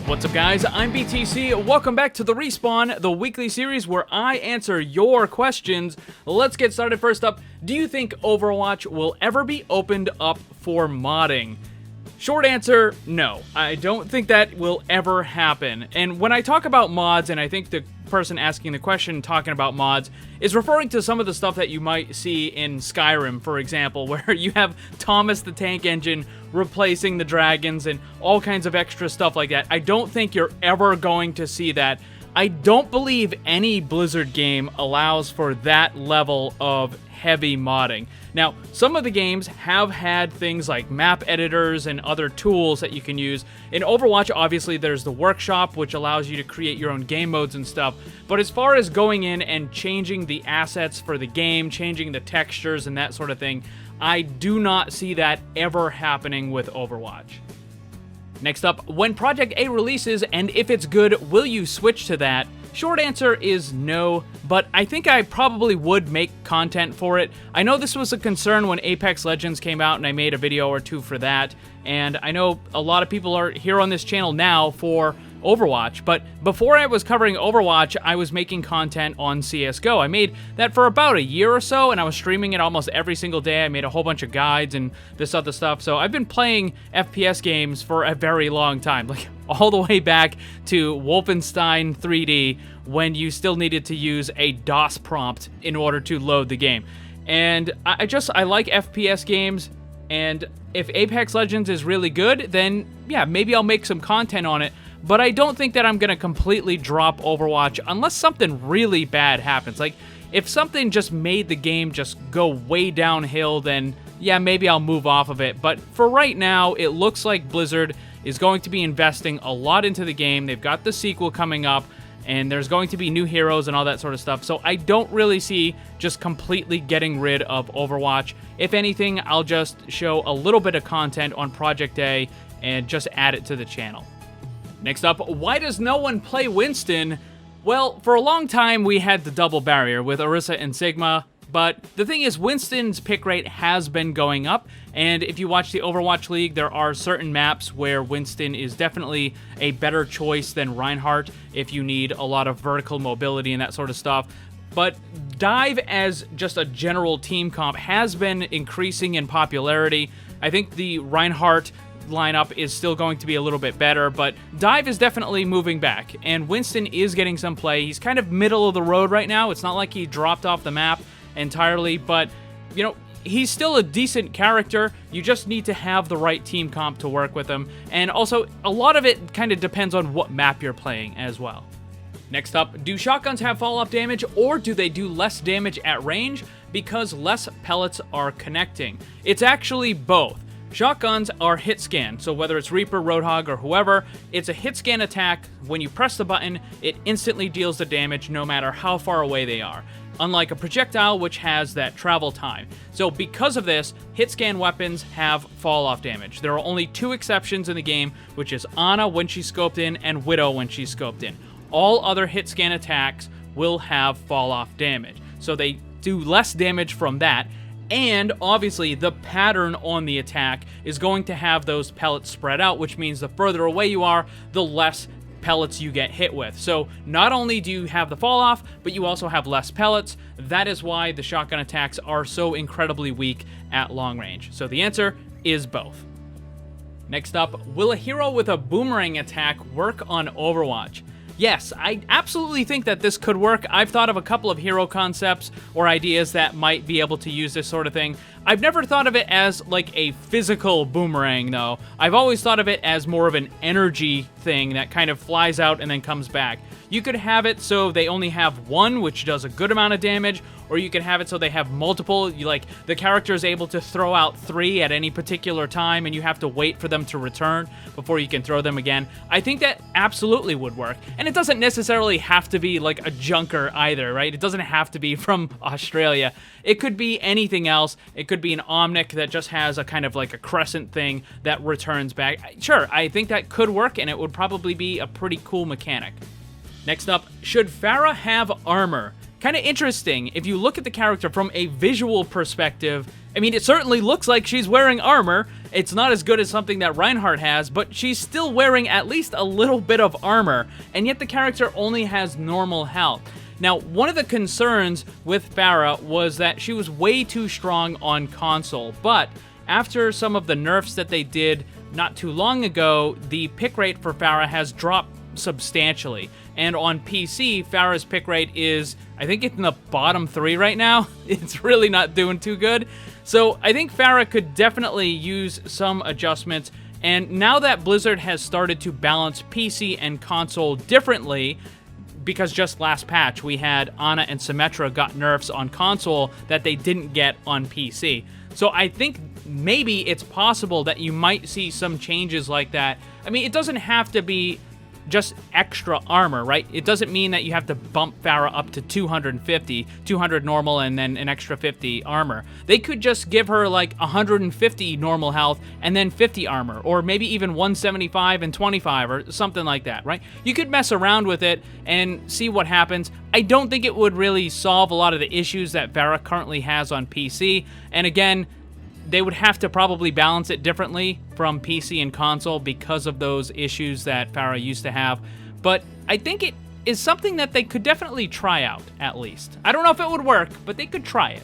What's up, guys? I'm BTC. Welcome back to the Respawn, the weekly series where I answer your questions. Let's get started. First up, do you think Overwatch will ever be opened up for modding? Short answer, no. I don't think that will ever happen. And when I talk about mods, and I think the person asking the question talking about mods is referring to some of the stuff that you might see in Skyrim, for example, where you have Thomas the Tank Engine replacing the dragons and all kinds of extra stuff like that. I don't think you're ever going to see that. I don't believe any Blizzard game allows for that level of heavy modding. Now, some of the games have had things like map editors and other tools that you can use. In Overwatch, obviously, there's the workshop, which allows you to create your own game modes and stuff. But as far as going in and changing the assets for the game, changing the textures and that sort of thing, I do not see that ever happening with Overwatch. Next up, when Project A releases, and if it's good, will you switch to that? Short answer is no, but I think I probably would make content for it. I know this was a concern when Apex Legends came out, and I made a video or two for that, and I know a lot of people are here on this channel now for Overwatch, but before I was covering Overwatch, I was making content on CSGO. I made that for about a year or so, and I was streaming it almost every single day. I made a whole bunch of guides and this other stuff, so I've been playing FPS games for a very long time, like all the way back to Wolfenstein 3D, when you still needed to use a DOS prompt in order to load the game. And I like FPS games, and if Apex Legends is really good, then yeah, maybe I'll make some content on it. But I don't think that I'm going to completely drop Overwatch unless something really bad happens. Like, if something just made the game just go way downhill, then yeah, maybe I'll move off of it. But for right now, it looks like Blizzard is going to be investing a lot into the game. They've got the sequel coming up, and there's going to be new heroes and all that sort of stuff. So I don't really see just completely getting rid of Overwatch. If anything, I'll just show a little bit of content on Project A and just add it to the channel. Next up, why does no one play Winston? Well, for a long time, we had the double barrier with Orisa and Sigma, but the thing is, Winston's pick rate has been going up, and if you watch the Overwatch League, there are certain maps where Winston is definitely a better choice than Reinhardt if you need a lot of vertical mobility and that sort of stuff. But Dive as just a general team comp has been increasing in popularity. I think the Reinhardt lineup is still going to be a little bit better, but Dive is definitely moving back, and Winston is getting some play. He's kind of middle of the road right now. It's not like he dropped off the map entirely, but, you know, he's still a decent character. You just need to have the right team comp to work with him, and also, a lot of it kind of depends on what map you're playing as well. Next up, do shotguns have fall-off damage, or do they do less damage at range because less pellets are connecting? It's actually both. Shotguns are hit scan, so whether it's Reaper, Roadhog, or whoever, it's a hit scan attack. When you press the button, it instantly deals the damage no matter how far away they are, unlike a projectile which has that travel time. So because of this, hit scan weapons have fall-off damage. There are only two exceptions in the game, which is Ana when she's scoped in and Widow when she's scoped in. All other hit scan attacks will have fall-off damage, so they do less damage from that. And obviously, the pattern on the attack is going to have those pellets spread out, which means the further away you are, the less pellets you get hit with. So not only do you have the fall off, but you also have less pellets. That is why the shotgun attacks are so incredibly weak at long range. So the answer is both. Next up, will a hero with a boomerang attack work on Overwatch? Yes, I absolutely think that this could work. I've thought of a couple of hero concepts or ideas that might be able to use this sort of thing. I've never thought of it as like a physical boomerang, though. I've always thought of it as more of an energy thing that kind of flies out and then comes back. You could have it so they only have one, which does a good amount of damage, or you could have it so they have multiple. Like, the character is able to throw out 3 at any particular time, and you have to wait for them to return before you can throw them again. I think that absolutely would work. And it doesn't necessarily have to be like a junker either, right? It doesn't have to be from Australia. It could be anything else. It could be an Omnic that just has a kind of like a crescent thing that returns back. Sure, I think that could work, and it would probably be a pretty cool mechanic. Next up, should Pharah have armor? kind of interesting. If you look at the character from a visual perspective, I mean, it certainly looks like she's wearing armor. It's not as good as something that Reinhardt has, but she's still wearing at least a little bit of armor, and yet the character only has normal health. Now, one of the concerns with Pharah was that she was way too strong on console, but after some of the nerfs that they did not too long ago, the pick rate for Pharah has dropped substantially. And on PC, Pharah's pick rate is, I think it's in the bottom 3 right now. It's really not doing too good. So I think Pharah could definitely use some adjustments. And now that Blizzard has started to balance PC and console differently, because just last patch we had Ana and Symmetra got nerfs on console that they didn't get on PC. So I think maybe it's possible that you might see some changes like that. I mean, it doesn't have to be just extra armor, right? It doesn't mean that you have to bump Pharah up to 250, 200 normal and then an extra 50 armor. They could just give her like 150 normal health and then 50 armor, or maybe even 175 and 25 or something like that, right? You could mess around with it and see what happens. I don't think it would really solve a lot of the issues that Pharah currently has on PC. And again, they would have to probably balance it differently from PC and console because of those issues that Pharah used to have. But I think it is something that they could definitely try out, at least. I don't know if it would work, but they could try it.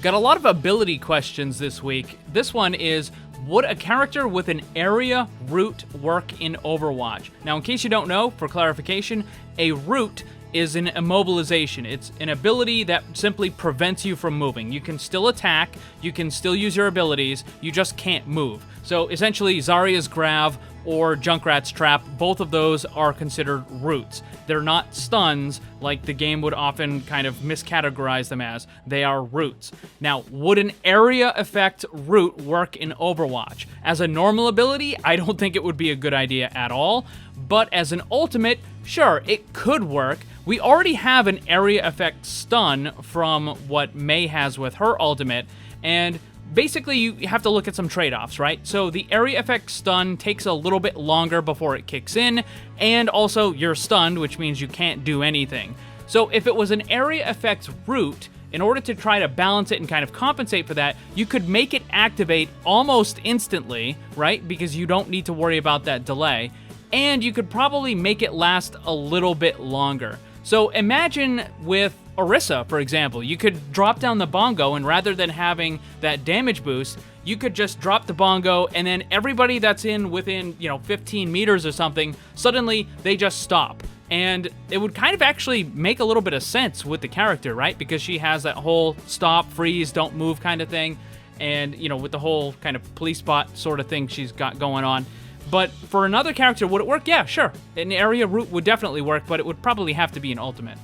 Got a lot of ability questions this week. This one is, would a character with an area root work in Overwatch? Now, in case you don't know, for clarification, a root is an immobilization. It's an ability that simply prevents you from moving. You can still attack, you can still use your abilities, you just can't move. So essentially, Zarya's Grav or Junkrat's Trap, both of those are considered roots. They're not stuns like the game would often kind of miscategorize them as. They are roots. Now, would an area effect root work in Overwatch? As a normal ability, I don't think it would be a good idea at all, but as an ultimate, sure, it could work. We already have an area effect stun from what Mei has with her ultimate, and basically you have to look at some trade-offs, right? So the area effect stun takes a little bit longer before it kicks in, and also you're stunned, which means you can't do anything. So if it was an area effect root, in order to try to balance it and kind of compensate for that, you could make it activate almost instantly, right? Because you don't need to worry about that delay. And you could probably make it last a little bit longer. So imagine with Orisa, for example, you could drop down the bongo, and rather than having that damage boost, you could just drop the bongo, and then everybody that's within 15 meters or something, suddenly they just stop. And it would kind of actually make a little bit of sense with the character, right? Because she has that whole stop, freeze, don't move kind of thing. And, with the whole kind of police bot sort of thing she's got going on. But for another character, would it work? Yeah, sure. An area root would definitely work, but it would probably have to be an ultimate.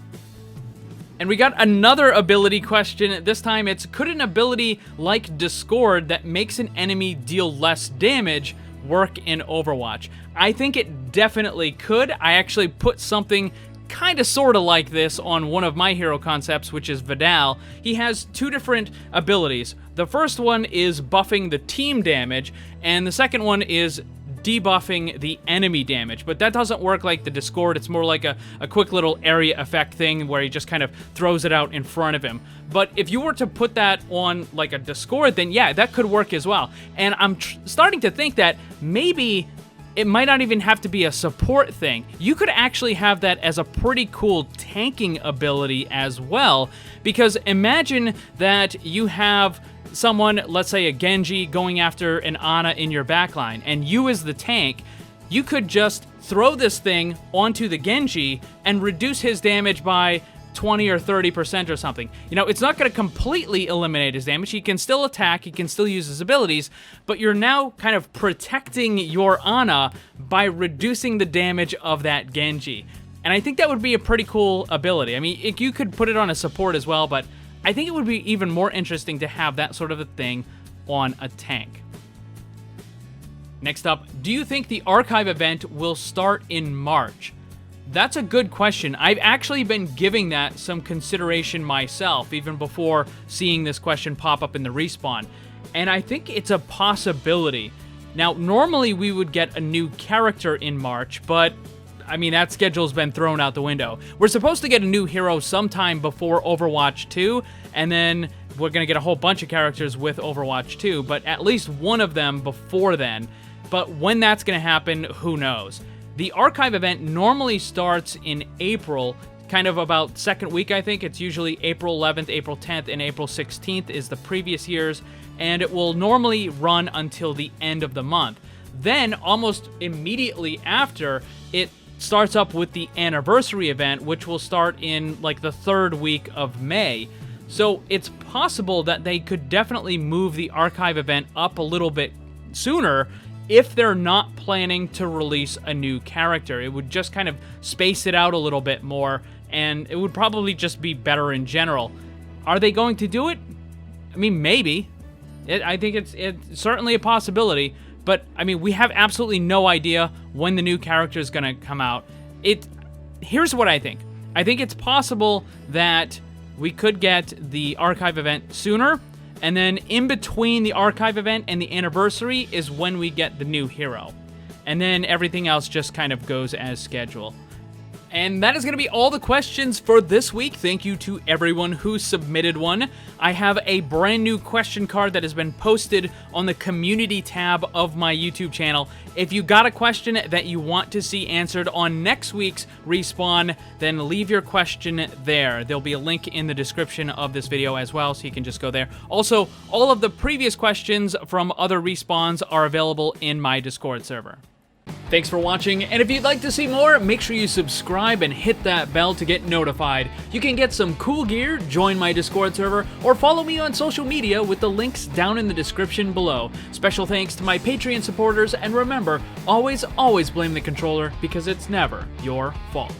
And we got another ability question. This time it's, could an ability like Discord that makes an enemy deal less damage work in Overwatch? I think it definitely could. I actually put something kind of sort of like this on one of my hero concepts, which is Vidal. He has two different abilities. The first one is buffing the team damage, and the second one is debuffing the enemy damage, but that doesn't work like the Discord. It's more like a quick little area effect thing where he just kind of throws it out in front of him. But if you were to put that on like a Discord, then yeah, that could work as well. And I'm starting to think that maybe it might not even have to be a support thing. You could actually have that as a pretty cool tanking ability as well, because imagine that you have someone, let's say a Genji, going after an Ana in your backline, and you as the tank, you could just throw this thing onto the Genji and reduce his damage by 20 or 30% or something. It's not going to completely eliminate his damage. He can still attack, he can still use his abilities, but you're now kind of protecting your Ana by reducing the damage of that Genji. And I think that would be a pretty cool ability. I mean, you could put it on a support as well, but I think it would be even more interesting to have that sort of a thing on a tank. Next up, do you think the archive event will start in March? That's a good question. I've actually been giving that some consideration myself, even before seeing this question pop up in the Respawn. And I think it's a possibility. Now, normally we would get a new character in March, but I mean, that schedule's been thrown out the window. We're supposed to get a new hero sometime before Overwatch 2, and then we're going to get a whole bunch of characters with Overwatch 2, but at least one of them before then. But when that's going to happen, who knows? The archive event normally starts in April, kind of about second week, I think. It's usually April 11th, April 10th, and April 16th is the previous year's, and it will normally run until the end of the month. Then, almost immediately after, it starts up with the anniversary event, which will start in like the third week of May. So it's possible that they could definitely move the archive event up a little bit sooner if they're not planning to release a new character. It would just kind of space it out a little bit more, and it would probably just be better in general. Are they going to do it? I mean, maybe. I think it's certainly a possibility. But, I mean, we have absolutely no idea when the new character is going to come out. Here's what I think. I think it's possible that we could get the archive event sooner, and then in between the archive event and the anniversary is when we get the new hero. And then everything else just kind of goes as scheduled. And that is going to be all the questions for this week. Thank you to everyone who submitted one. I have a brand new question card that has been posted on the community tab of my YouTube channel. If you got a question that you want to see answered on next week's Respawn, then leave your question there. There'll be a link in the description of this video as well, so you can just go there. Also, all of the previous questions from other Respawns are available in my Discord server. Thanks for watching, and if you'd like to see more, make sure you subscribe and hit that bell to get notified. You can get some cool gear, join my Discord server, or follow me on social media with the links down in the description below. Special thanks to my Patreon supporters, and remember, always blame the controller because it's never your fault.